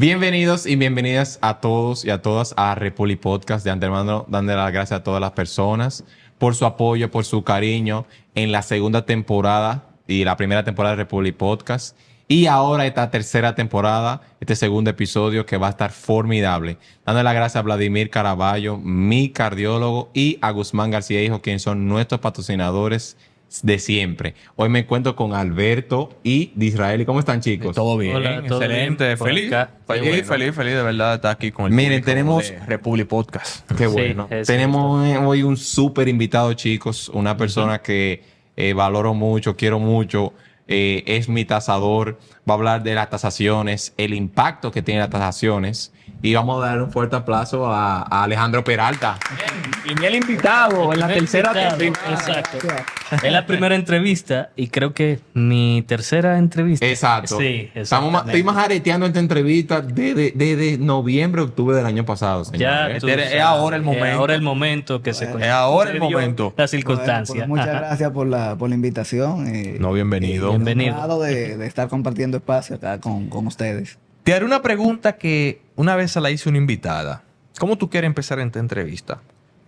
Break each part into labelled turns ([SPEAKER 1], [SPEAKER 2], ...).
[SPEAKER 1] Bienvenidos y bienvenidas a todos y a todas a Repuli Podcast. De antemano, dándole las gracias a todas las personas por su apoyo, por su cariño en la segunda temporada y la primera temporada de Repuli Podcast. Y ahora esta tercera temporada, este segundo episodio que va a estar formidable. Dándole las gracias a Vladimir Caraballo, mi cardiólogo, y a Guzmán García Hijo, quienes son nuestros patrocinadores de siempre. Hoy me encuentro con Alberto y Disraeli. ¿Cómo están, chicos?
[SPEAKER 2] Todo bien,
[SPEAKER 3] Hola, ¿todo
[SPEAKER 2] excelente,
[SPEAKER 3] bien? Por
[SPEAKER 2] feliz,
[SPEAKER 3] acá.
[SPEAKER 2] feliz de verdad de estar aquí con el
[SPEAKER 1] Miren,
[SPEAKER 2] público
[SPEAKER 1] tenemos-
[SPEAKER 2] de Repuli Podcast.
[SPEAKER 1] Qué
[SPEAKER 3] Sí,
[SPEAKER 1] bueno.
[SPEAKER 3] es
[SPEAKER 1] Tenemos hoy un súper invitado, chicos. Una persona que valoro mucho, quiero mucho. Es mi tasador. Va a hablar de las tasaciones, el impacto que tienen las tasaciones. Y vamos a dar un fuerte aplauso a Alejandro Peralta.
[SPEAKER 2] Y el invitado en la tercera temporada.
[SPEAKER 3] Exacto. Es la primera entrevista y creo que mi tercera entrevista.
[SPEAKER 1] Exacto.
[SPEAKER 3] Sí,
[SPEAKER 1] Estoy más areteando esta entrevista desde noviembre, octubre del año pasado, señor.
[SPEAKER 3] Ya, tú
[SPEAKER 2] Es
[SPEAKER 3] sabes,
[SPEAKER 2] ahora el momento.
[SPEAKER 3] Es ahora el momento que se
[SPEAKER 2] Es ahora el
[SPEAKER 3] se dio
[SPEAKER 2] momento.
[SPEAKER 3] La circunstancia.
[SPEAKER 4] Bueno, pues muchas
[SPEAKER 3] Ajá.
[SPEAKER 4] gracias por la invitación.
[SPEAKER 2] No, bienvenido.
[SPEAKER 3] Bienvenido.
[SPEAKER 4] Honrado de estar compartiendo espacio acá con ustedes.
[SPEAKER 2] Te haré una pregunta que una vez se la hice una invitada. ¿Cómo tú quieres empezar esta entrevista?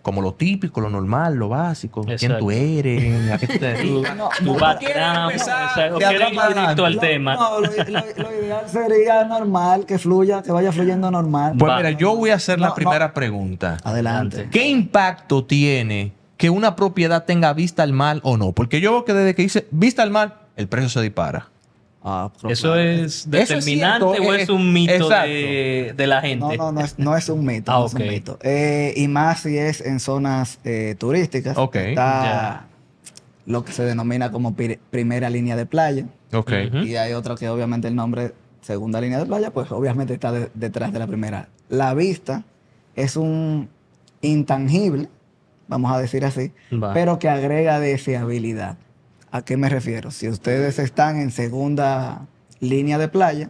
[SPEAKER 2] Como lo típico, lo normal, lo básico. ¿Quién
[SPEAKER 3] Exacto.
[SPEAKER 2] tú eres? ¿A qué tú te dedicas?
[SPEAKER 3] Tu background, exacto.
[SPEAKER 2] de atrás
[SPEAKER 3] ¿Quieres ir
[SPEAKER 2] para
[SPEAKER 3] directo al
[SPEAKER 2] adelante?
[SPEAKER 3] tema?
[SPEAKER 4] No, lo ideal sería normal, que fluya, que vaya fluyendo normal.
[SPEAKER 2] Pues
[SPEAKER 3] Va.
[SPEAKER 2] mira, yo voy a hacer la
[SPEAKER 4] No,
[SPEAKER 2] primera pregunta.
[SPEAKER 4] Adelante.
[SPEAKER 2] ¿Qué impacto tiene que una propiedad tenga vista al mar o no? Porque yo veo que desde que dice vista al mar, el precio se dispara.
[SPEAKER 4] Pero
[SPEAKER 3] ¿Eso
[SPEAKER 4] claro.
[SPEAKER 3] es determinante
[SPEAKER 2] cierto,
[SPEAKER 3] o es un mito
[SPEAKER 2] exacto.
[SPEAKER 3] de la gente?
[SPEAKER 4] No es un mito.
[SPEAKER 3] Ah,
[SPEAKER 4] no es un
[SPEAKER 3] ok.
[SPEAKER 4] mito. Y más si es en zonas turísticas.
[SPEAKER 2] Ok,
[SPEAKER 4] Está
[SPEAKER 3] ya.
[SPEAKER 4] lo que se denomina como primera línea de playa.
[SPEAKER 2] Ok.
[SPEAKER 3] Ujú.
[SPEAKER 4] Y hay otra que obviamente el nombre segunda línea de playa, pues obviamente está detrás de la primera. La vista es un intangible, vamos a decir así,
[SPEAKER 3] Va.
[SPEAKER 4] pero que agrega deseabilidad. ¿A qué me refiero? Si ustedes están en segunda línea de playa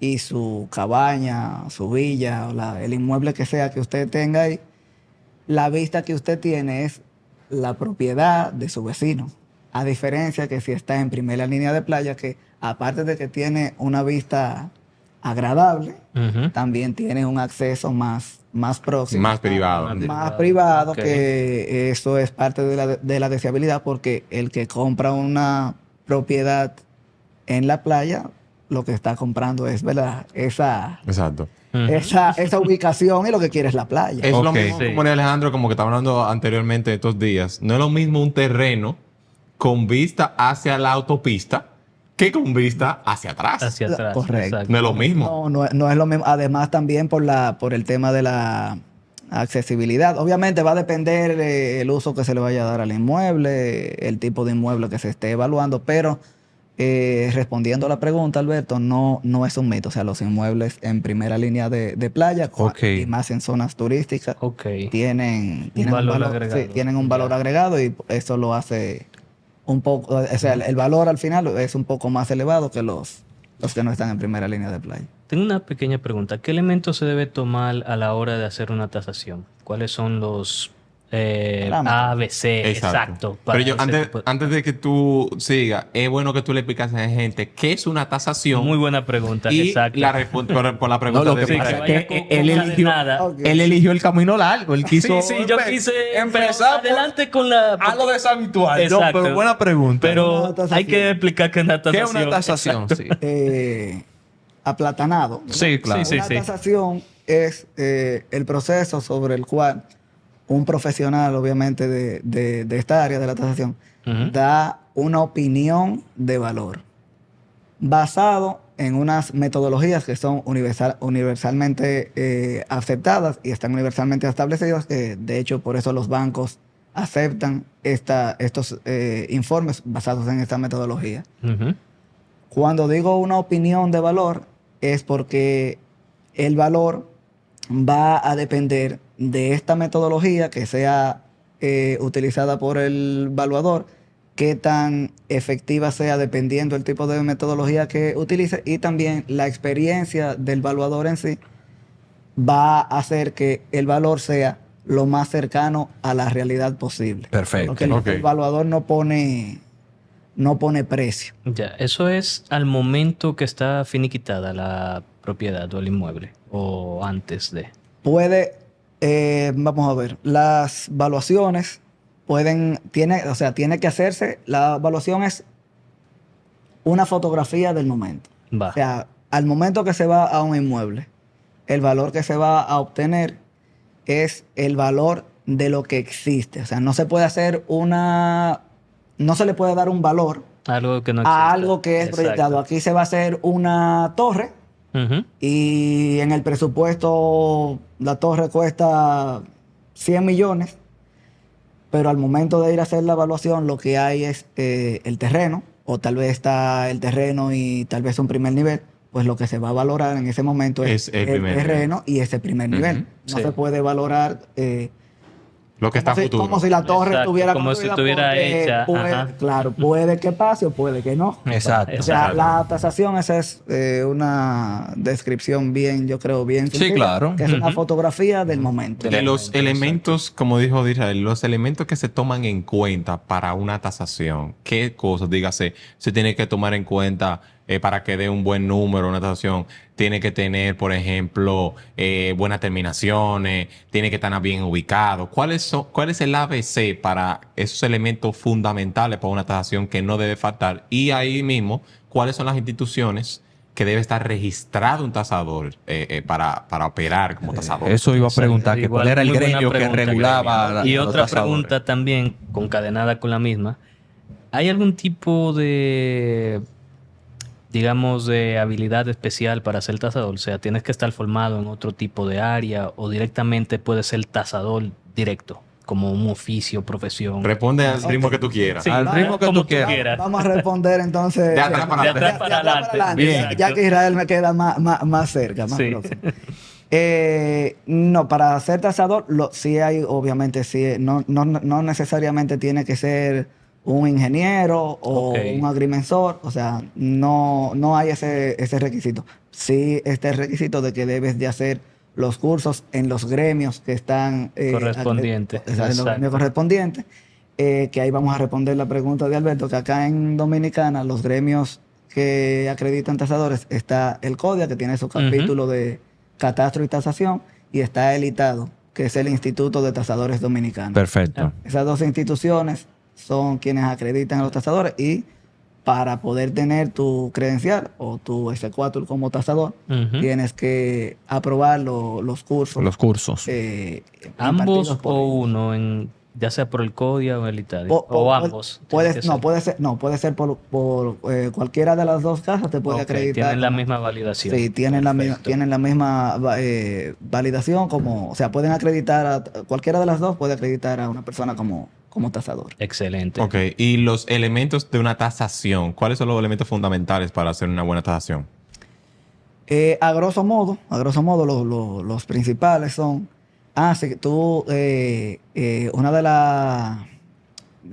[SPEAKER 4] y su cabaña, su villa o el inmueble que sea que usted tenga ahí, la vista que usted tiene es la propiedad de su vecino. A diferencia que si está en primera línea de playa, que aparte de que tiene una vista agradable,
[SPEAKER 3] Ujú.
[SPEAKER 4] también tiene un acceso más próximo.
[SPEAKER 1] Más privado.
[SPEAKER 4] Más privado,
[SPEAKER 3] Ok.
[SPEAKER 4] que eso es parte de la deseabilidad, porque el que compra una propiedad en la playa, lo que está comprando es, ¿verdad?
[SPEAKER 1] Exacto.
[SPEAKER 3] Ujú.
[SPEAKER 4] Esa ubicación, y lo que quiere es la playa.
[SPEAKER 1] Es lo
[SPEAKER 2] Ok.
[SPEAKER 1] mismo,
[SPEAKER 3] Sí.
[SPEAKER 1] como era Alejandro, como que estaba hablando anteriormente estos días. No es lo mismo un terreno con vista hacia la autopista que con vista hacia atrás.
[SPEAKER 3] Hacia atrás.
[SPEAKER 4] Correcto.
[SPEAKER 3] exacto.
[SPEAKER 1] No es lo mismo.
[SPEAKER 4] No es lo mismo. Además, también por el tema de la accesibilidad. Obviamente va a depender el uso que se le vaya a dar al inmueble, el tipo de inmueble que se esté evaluando, pero respondiendo a la pregunta, Alberto, no es un mito. O sea, los inmuebles en primera línea de playa,
[SPEAKER 2] Ok.
[SPEAKER 4] y más en zonas turísticas,
[SPEAKER 3] Ok.
[SPEAKER 4] tienen
[SPEAKER 3] Un valor agregado.
[SPEAKER 4] sí, tienen un valor
[SPEAKER 3] Ya.
[SPEAKER 4] agregado, y eso lo hace un poco, o sea, el valor al final es un poco más elevado que los que no están en primera línea de playa.
[SPEAKER 3] Tengo una pequeña pregunta. ¿Qué elementos se debe tomar a la hora de hacer una tasación? ¿Cuáles son los
[SPEAKER 4] Parámetros.
[SPEAKER 3] A, B, C? Exacto.
[SPEAKER 1] Pero yo,
[SPEAKER 3] para ese
[SPEAKER 1] antes,
[SPEAKER 3] tipo de-
[SPEAKER 1] antes de que tú sigas, es bueno que tú le explicas a la gente qué es una tasación.
[SPEAKER 3] Muy buena pregunta.
[SPEAKER 1] Y
[SPEAKER 3] exacto.
[SPEAKER 1] por la pregunta
[SPEAKER 2] No, lo
[SPEAKER 1] de
[SPEAKER 2] que
[SPEAKER 3] Sí,
[SPEAKER 2] pasa
[SPEAKER 3] que
[SPEAKER 2] es
[SPEAKER 3] vaya
[SPEAKER 2] que
[SPEAKER 3] con
[SPEAKER 2] él eligió-
[SPEAKER 3] nada.
[SPEAKER 4] Ok.
[SPEAKER 2] Él eligió el camino largo. Él quiso
[SPEAKER 3] Sí, yo quise
[SPEAKER 2] empezar
[SPEAKER 3] pero adelante con la...
[SPEAKER 2] algo deshabitual. No,
[SPEAKER 3] Exacto.
[SPEAKER 2] pero buena pregunta.
[SPEAKER 3] Pero
[SPEAKER 4] Una tasación.
[SPEAKER 3] hay que explicar que es una
[SPEAKER 2] ¿qué es
[SPEAKER 3] tasación.
[SPEAKER 2] una tasación? Sí.
[SPEAKER 4] Aplatanado.
[SPEAKER 2] Sí, claro.
[SPEAKER 3] Sí,
[SPEAKER 4] Una tasación es el proceso sobre el cual un profesional, obviamente, de esta área de la tasación,
[SPEAKER 3] Ujú.
[SPEAKER 4] da una opinión de valor basado en unas metodologías que son universalmente aceptadas y están universalmente establecidas, que de hecho por eso los bancos aceptan estos informes basados en esta metodología.
[SPEAKER 3] Ujú.
[SPEAKER 4] Cuando digo una opinión de valor, es porque el valor va a depender de esta metodología que sea utilizada por el valuador, qué tan efectiva sea dependiendo del tipo de metodología que utilice, y también la experiencia del valuador en sí va a hacer que el valor sea lo más cercano a la realidad posible.
[SPEAKER 2] Perfecto.
[SPEAKER 4] Porque
[SPEAKER 1] Ok.
[SPEAKER 4] el valuador no pone precio.
[SPEAKER 3] Ya, eso es al momento que está finiquitada la propiedad o el inmueble o antes de.
[SPEAKER 4] Vamos a ver, las valuaciones tiene que hacerse, la evaluación es una fotografía del momento.
[SPEAKER 3] Va.
[SPEAKER 4] O sea, al momento que se va a un inmueble, el valor que se va a obtener es el valor de lo que existe. O sea, no se le puede dar un valor
[SPEAKER 3] Algo que no existe.
[SPEAKER 4] a algo que es proyectado. Aquí se va a hacer una torre
[SPEAKER 3] Ujú.
[SPEAKER 4] y en el presupuesto la torre cuesta 100 millones, pero al momento de ir a hacer la evaluación lo que hay es el terreno, o tal vez está el terreno y tal vez un primer nivel, pues lo que se va a valorar en ese momento es
[SPEAKER 1] el
[SPEAKER 4] el
[SPEAKER 1] primer
[SPEAKER 4] terreno y ese primer nivel.
[SPEAKER 1] Ujú.
[SPEAKER 4] No
[SPEAKER 3] Sí.
[SPEAKER 4] se puede valorar
[SPEAKER 1] Lo que está a futuro.
[SPEAKER 4] como si la torre
[SPEAKER 3] Exacto,
[SPEAKER 4] estuviera
[SPEAKER 3] como si
[SPEAKER 4] construida,
[SPEAKER 3] estuviera
[SPEAKER 4] porque
[SPEAKER 3] hecha, ajá.
[SPEAKER 4] claro, puede que pase o puede que no.
[SPEAKER 2] Exacto.
[SPEAKER 4] O sea,
[SPEAKER 3] Exacto.
[SPEAKER 4] la tasación, esa es una descripción bien, yo creo, bien
[SPEAKER 2] Sí,
[SPEAKER 4] sencilla,
[SPEAKER 2] claro.
[SPEAKER 4] que es una
[SPEAKER 3] Ujú.
[SPEAKER 4] fotografía del momento.
[SPEAKER 1] De los
[SPEAKER 3] momento,
[SPEAKER 1] elementos, como dijo Israel, los elementos que se toman en cuenta para una tasación, ¿qué cosas? Dígase, se tiene que tomar en cuenta para que dé un buen número una tasación. Tiene que tener, por ejemplo, buenas terminaciones, tiene que estar bien ubicado. ¿Cuál es el ABC para esos elementos fundamentales para una tasación que no debe faltar? Y ahí mismo, ¿cuáles son las instituciones que debe estar registrado un tasador para operar como tasador?
[SPEAKER 2] Eso iba a preguntar, que
[SPEAKER 3] Igual,
[SPEAKER 2] cuál era el
[SPEAKER 3] muy buena
[SPEAKER 2] gremio que
[SPEAKER 3] pregunta,
[SPEAKER 2] regulaba
[SPEAKER 3] Y
[SPEAKER 2] los
[SPEAKER 3] otra
[SPEAKER 2] tasadores.
[SPEAKER 3] pregunta también, concadenada con la misma. ¿Hay algún tipo de, digamos, de habilidad especial para ser tasador? O sea, ¿tienes que estar formado en otro tipo de área o directamente puedes ser tasador directo, como un oficio, profesión?
[SPEAKER 1] Responde al ritmo que tú quieras.
[SPEAKER 3] Sí,
[SPEAKER 2] Al ritmo que
[SPEAKER 3] como
[SPEAKER 2] tú quieras.
[SPEAKER 4] Vamos a responder entonces
[SPEAKER 1] De atrás para
[SPEAKER 3] De
[SPEAKER 1] adelante.
[SPEAKER 3] atrás para adelante.
[SPEAKER 2] Bien.
[SPEAKER 3] Exacto.
[SPEAKER 4] ya que Israel me queda más cerca, más
[SPEAKER 3] Sí.
[SPEAKER 4] próximo. No, para ser tasador, sí hay, obviamente, sí, no necesariamente tiene que ser un ingeniero o
[SPEAKER 3] Ok.
[SPEAKER 4] un agrimensor, o sea, no hay ese requisito. Sí está el requisito de que debes de hacer los cursos en los gremios que están
[SPEAKER 3] Correspondientes.
[SPEAKER 4] en los gremios
[SPEAKER 3] Exacto.
[SPEAKER 4] correspondientes, que ahí vamos a responder la pregunta de Alberto, que acá en Dominicana los gremios que acreditan tasadores está el CODIA, que tiene su capítulo de catastro y tasación, y está el ITADO, que es el Instituto de Tasadores Dominicanos.
[SPEAKER 2] Perfecto.
[SPEAKER 4] Esas dos instituciones son quienes acreditan a los tasadores, y para poder tener tu credencial o tu exequatur como tasador,
[SPEAKER 3] Ujú.
[SPEAKER 4] tienes que aprobar los cursos.
[SPEAKER 2] Los cursos.
[SPEAKER 3] ¿Ambos
[SPEAKER 4] impartidos por
[SPEAKER 3] o
[SPEAKER 4] ellos.
[SPEAKER 3] uno, ya sea por el CODIA o el ITADI? O ambos.
[SPEAKER 4] Puede
[SPEAKER 3] tiene que
[SPEAKER 4] ser por cualquiera de las dos casas, te puede
[SPEAKER 3] Ok,
[SPEAKER 4] acreditar.
[SPEAKER 3] tienen la
[SPEAKER 4] como-
[SPEAKER 3] misma validación.
[SPEAKER 4] Sí, tienen
[SPEAKER 3] Perfecto.
[SPEAKER 4] la misma validación, o sea, pueden acreditar cualquiera de las dos puede acreditar a una persona como tasador.
[SPEAKER 3] Excelente.
[SPEAKER 1] Ok, y los elementos de una tasación, ¿cuáles son los elementos fundamentales para hacer una buena tasación?
[SPEAKER 4] A grosso modo, los principales son, sí, tú, una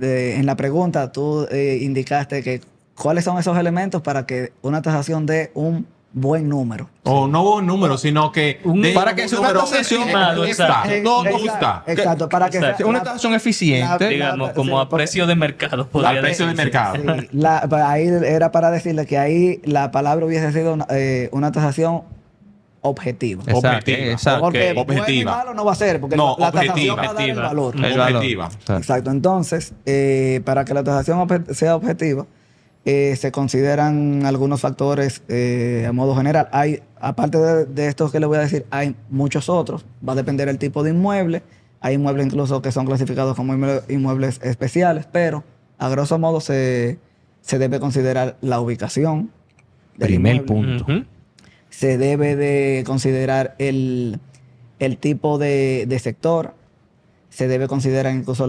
[SPEAKER 4] en la pregunta tú indicaste que cuáles son esos elementos para que una tasación dé un buen número.
[SPEAKER 1] O no un número, sino que...
[SPEAKER 2] Para que sea una tasación
[SPEAKER 3] estimado, exacto.
[SPEAKER 1] No
[SPEAKER 4] Exacto,
[SPEAKER 1] gusta.
[SPEAKER 4] Exacto, para que
[SPEAKER 3] Exacto.
[SPEAKER 4] sea
[SPEAKER 2] Una tasación eficiente.
[SPEAKER 3] Digamos, como a
[SPEAKER 4] porque-
[SPEAKER 3] precio de mercado. podría
[SPEAKER 1] Al precio de
[SPEAKER 3] decirse.
[SPEAKER 1] mercado.
[SPEAKER 4] Sí, ahí era para decirle que ahí la palabra hubiese sido una tasación objetiva.
[SPEAKER 2] Exacto.
[SPEAKER 1] Objetiva.
[SPEAKER 2] Exacto.
[SPEAKER 4] Porque
[SPEAKER 3] Ok.
[SPEAKER 4] bueno y
[SPEAKER 1] Objetiva.
[SPEAKER 4] malo no va a ser, porque
[SPEAKER 1] No,
[SPEAKER 4] la tasación
[SPEAKER 1] objetiva.
[SPEAKER 4] va a dar el
[SPEAKER 3] Objetiva.
[SPEAKER 4] valor.
[SPEAKER 2] El valor.
[SPEAKER 1] Objetiva.
[SPEAKER 2] Exacto.
[SPEAKER 4] Exacto. Entonces, para que la tasación sea objetiva, se consideran algunos factores a modo general. Aparte de estos que le voy a decir, hay muchos otros. Va a depender del tipo de inmueble. Hay inmuebles incluso que son clasificados como inmuebles especiales, pero a grosso modo se debe considerar la ubicación del
[SPEAKER 2] Primer
[SPEAKER 4] inmueble.
[SPEAKER 2] punto.
[SPEAKER 3] Ujú.
[SPEAKER 4] Se debe de considerar el tipo de sector. Se debe considerar incluso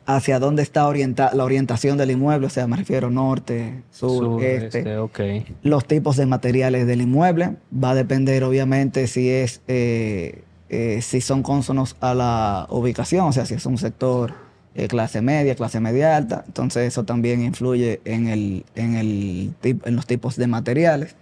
[SPEAKER 4] hacia dónde está la orientación del inmueble, o sea, me refiero norte, sur, este.
[SPEAKER 3] Ok.
[SPEAKER 4] Los tipos de materiales del inmueble. Va a depender, obviamente, si son cónsonos a la ubicación, o sea, si es un sector clase media alta. Entonces, eso también influye en los tipos de materiales.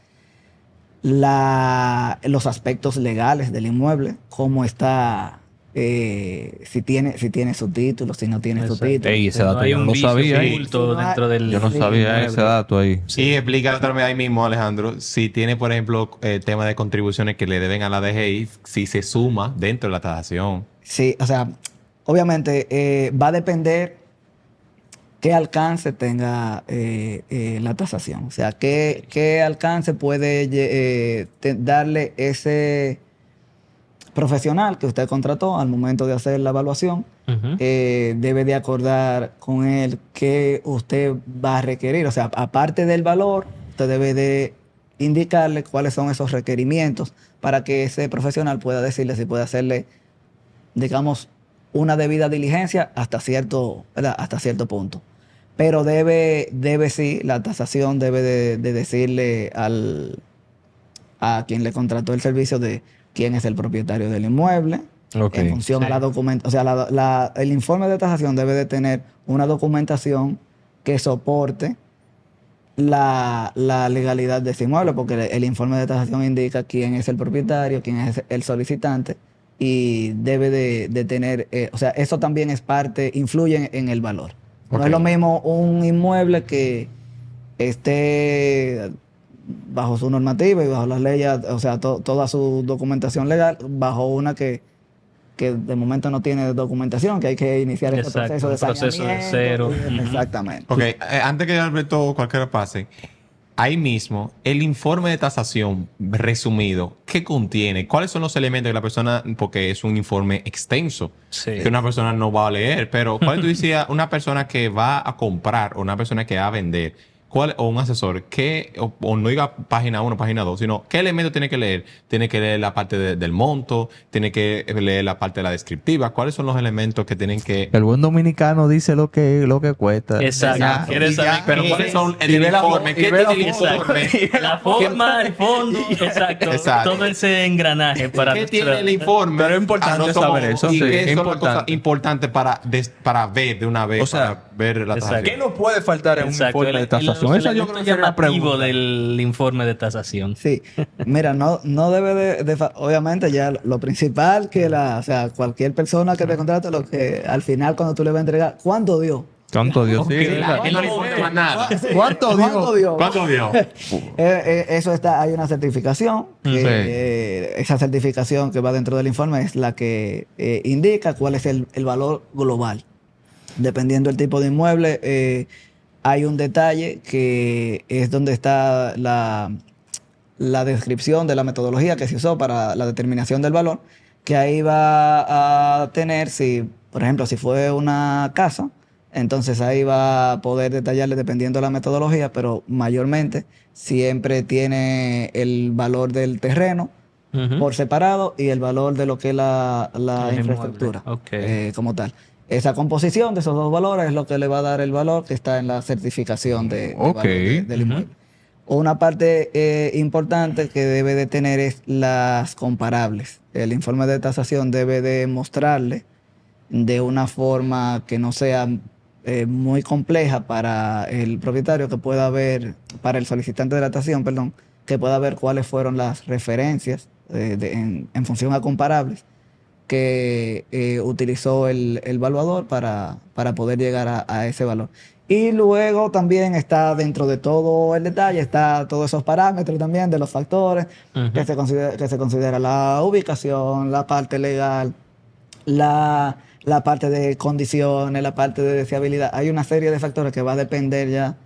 [SPEAKER 4] Los aspectos legales del inmueble, cómo está si tiene subtítulos, si no tiene
[SPEAKER 3] Exacto.
[SPEAKER 4] subtítulos.
[SPEAKER 2] Ey, ese
[SPEAKER 3] No
[SPEAKER 2] dato
[SPEAKER 3] hay
[SPEAKER 2] yo no
[SPEAKER 3] un
[SPEAKER 2] lo
[SPEAKER 3] vicio
[SPEAKER 2] sabía.
[SPEAKER 3] oculto dentro del...
[SPEAKER 2] Yo no sabía ese dato ahí.
[SPEAKER 1] Sí, explica otra vez ahí mismo, Alejandro. Si tiene, por ejemplo, el tema de contribuciones que le deben a la DGI, si se suma dentro de la tasación.
[SPEAKER 4] Sí, o sea, obviamente va a depender qué alcance tenga la tasación. O sea, qué alcance puede darle ese profesional que usted contrató al momento de hacer la evaluación.
[SPEAKER 3] Ujú.
[SPEAKER 4] Debe de acordar con él qué usted va a requerir. O sea, aparte del valor, usted debe de indicarle cuáles son esos requerimientos para que ese profesional pueda decirle si puede hacerle, digamos, una debida diligencia hasta cierto, ¿verdad? Hasta cierto punto. Pero debe sí, la tasación debe de decirle a quien le contrató el servicio de quién es el propietario del inmueble.
[SPEAKER 2] Ok.
[SPEAKER 4] En función a la documentación, o sea, el informe de tasación debe de tener una documentación que soporte la legalidad de ese inmueble, porque el informe de tasación indica quién es el propietario, quién es el solicitante, y debe de tener, o sea, eso también es parte, influye en el valor. No
[SPEAKER 1] Ok.
[SPEAKER 4] es lo mismo un inmueble que esté bajo su normativa y bajo las leyes, o sea, toda su documentación legal, bajo una que de momento no tiene documentación, que hay que iniciar ese
[SPEAKER 3] Exacto,
[SPEAKER 4] proceso de
[SPEAKER 3] un proceso de
[SPEAKER 4] saneamiento.
[SPEAKER 3] cero.
[SPEAKER 4] Exactamente.
[SPEAKER 1] Ok, antes que Alberto cualquiera pase, ahí mismo, el informe de tasación resumido, ¿qué contiene? ¿Cuáles son los elementos que la persona, porque es un informe extenso,
[SPEAKER 3] Sí.
[SPEAKER 1] que una persona no va a leer, pero ¿cuál tú decías una persona que va a comprar o una persona que va a vender? ¿Cuál, o un asesor, o no diga página 1, página 2, sino qué elemento tiene que leer? Tiene que leer la parte del monto, tiene que leer la parte de la descriptiva. ¿Cuáles son los elementos que tienen que...
[SPEAKER 2] El buen dominicano dice lo que cuesta.
[SPEAKER 3] Exacto.
[SPEAKER 1] Ya,
[SPEAKER 3] ¿Quieres
[SPEAKER 1] y ya,
[SPEAKER 3] saber
[SPEAKER 1] pero
[SPEAKER 3] qué
[SPEAKER 1] ¿cuáles
[SPEAKER 3] es?
[SPEAKER 1] son
[SPEAKER 2] Y
[SPEAKER 1] el
[SPEAKER 2] ve la
[SPEAKER 1] informe?
[SPEAKER 2] fo-
[SPEAKER 1] ¿Qué
[SPEAKER 2] y ve la
[SPEAKER 1] tiene el
[SPEAKER 2] foto.
[SPEAKER 1] informe?
[SPEAKER 3] La forma, el fondo, exacto.
[SPEAKER 1] Exacto.
[SPEAKER 3] Todo ese engranaje para...
[SPEAKER 1] ¿Qué tiene el informe?
[SPEAKER 2] Pero es importante saber eso,
[SPEAKER 1] ¿Y
[SPEAKER 2] sí,
[SPEAKER 1] qué
[SPEAKER 2] es
[SPEAKER 1] son las cosas
[SPEAKER 2] importante.
[SPEAKER 1] importantes para ver de una vez,
[SPEAKER 2] O sea,
[SPEAKER 1] para ver la
[SPEAKER 3] exacto.
[SPEAKER 1] tasación?
[SPEAKER 2] ¿Qué no puede faltar en un
[SPEAKER 3] Exacto,
[SPEAKER 2] informe de tasación? Esa yo creo que sería la
[SPEAKER 3] llamativo
[SPEAKER 2] pregunta.
[SPEAKER 3] del informe de tasación.
[SPEAKER 4] Sí, mira, no debe obviamente ya lo principal que o sea, cualquier persona que te contrate, lo que al final cuando tú le vas a entregar, ¿cuánto dio?
[SPEAKER 2] Santo Dios. Sí,
[SPEAKER 1] La gente no le importa más nada.
[SPEAKER 2] ¿Cuánto dio?
[SPEAKER 1] ¿Cuánto dio?
[SPEAKER 4] Eso hay una certificación, que, esa certificación que va dentro del informe es la que indica cuál es el valor global. Dependiendo del tipo de inmueble, hay un detalle que es donde está la descripción de la metodología que se usó para la determinación del valor, que ahí va a tener, si, por ejemplo, si fue una casa, entonces ahí va a poder detallarle dependiendo de la metodología, pero mayormente siempre tiene el valor del terreno
[SPEAKER 3] Ujú.
[SPEAKER 4] por separado y el valor de lo que es la
[SPEAKER 3] El
[SPEAKER 4] infraestructura
[SPEAKER 3] inmueble, ok.
[SPEAKER 4] como tal. Esa composición de esos dos valores es lo que le va a dar el valor que está en la certificación
[SPEAKER 2] Ok.
[SPEAKER 4] valor del inmueble. Una parte importante que debe de tener es las comparables. El informe de tasación debe de mostrarle de una forma que no sea muy compleja para el propietario, que pueda ver, para el solicitante de la tasación, perdón, que pueda ver cuáles fueron las referencias en función a comparables que utilizó el evaluador para poder llegar a ese valor. Y luego también está dentro de todo el detalle, está todos esos parámetros también de los factores
[SPEAKER 3] Ujú.
[SPEAKER 4] que se considera la ubicación, la parte legal, la parte de condiciones, la parte de deseabilidad. Hay una serie de factores que va a depender ya